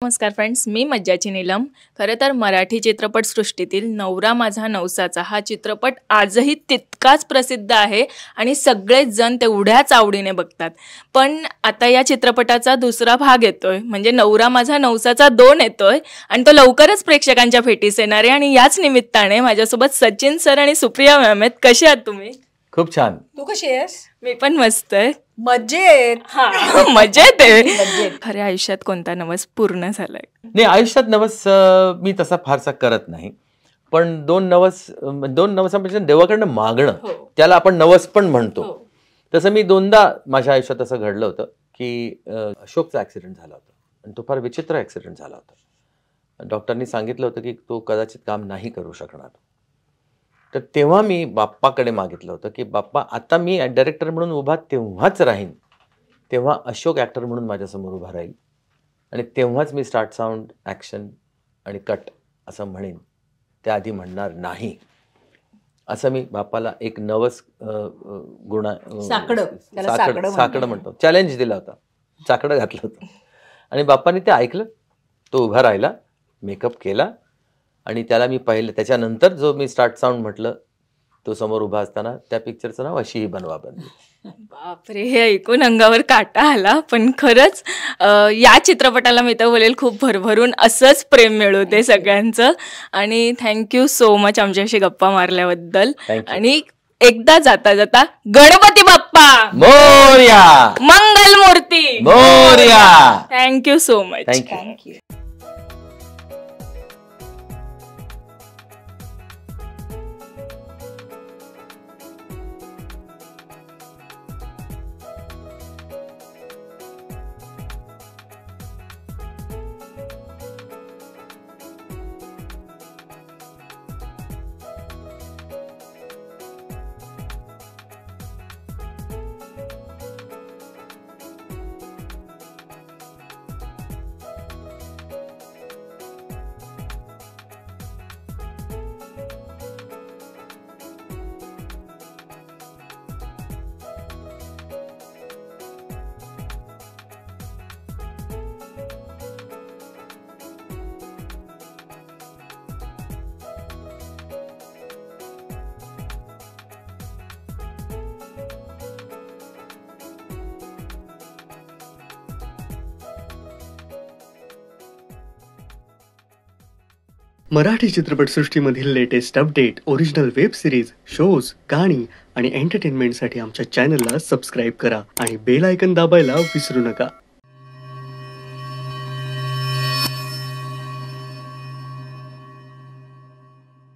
नमस्कार फ्रेंड्स, मी मज्जाची नीलम. खरं तर मराठी चित्रपटसृष्टीतील नवरा माझा नवसाचा हा चित्रपट आजही तितकाच प्रसिद्ध आहे आणि सगळेच जण तेवढ्याच आवडीने बघतात. पण आता या चित्रपटाचा दुसरा भाग येतोय, म्हणजे नवरा माझा नवसाचा 2 येतोय आणि तो लवकरच प्रेक्षकांच्या भेटीस येणार आहे. आणि याच निमित्ताने माझ्यासोबत सचिन सर आणि सुप्रिया मॅम आहेत. कसे आहात तुम्ही? खूप छान. तू कशी आहेस? मी पण मस्त आहे. मजेत. मजेत आहे. खऱ्या आयुष्यात कोणता नवस पूर्ण झालाय? नाही, आयुष्यात नवस मी तसा फारसा करत नाही, पण दोन नवसापेक्षा देवाकडनं मागणं त्याला आपण नवस पण म्हणतो. तसं मी 2दा माझ्या आयुष्यात असं घडलं होतं की अशोकचा ऍक्सिडेंट झाला होता आणि तो फार विचित्र ऍक्सिडेंट झाला होता. डॉक्टरनी सांगितलं होतं की तो कदाचित काम नाही करू शकणार. तर तेव्हा मी बाप्पाकडे मागितलं होतं की बाप्पा, आता मी डायरेक्टर म्हणून उभा तेव्हाच राहीन तेव्हा अशोक ॲक्टर म्हणून माझ्यासमोर उभा राहील आणि तेव्हाच मी स्टार्ट, साऊंड, ॲक्शन आणि कट असं म्हणेन, त्याआधी म्हणणार नाही. असं मी बाप्पाला एक नवस साकडं म्हणतो, चॅलेंज दिला होता, साकडं घातलं होतं आणि बाप्पाने ते ऐकलं. तो उभा राहिला, मेकअप केला आणि त्याला मी पाहिलं. त्याच्यानंतर जो मी स्टार्ट, साऊंड म्हटलं, तो समोर उभा असताना त्या पिक्चरचं नाव अशी ही बनवा बनली. बापरे, हे ऐकून अंगावर काटा आला. पण खरंच या चित्रपटाला मी तर बोलेल खूप भरभरून असंच प्रेम मिळू दे सगळ्यांचं. आणि थँक्यू सो मच आमच्याशी गप्पा मारल्याबद्दल. आणि एकदा जाता जाता Ganpati Bappa Morya, Mangal Murti Morya. Thank you so much. Thank you. Marathi चित्रपटसृष्टीमधील latest update, original web series, shows, गाणी आणि एंटरटेनमेंटसाठी आमच्या चॅनलला सबस्क्राईब करा आणि बेल आयकॉन दाबायला विसरू नका.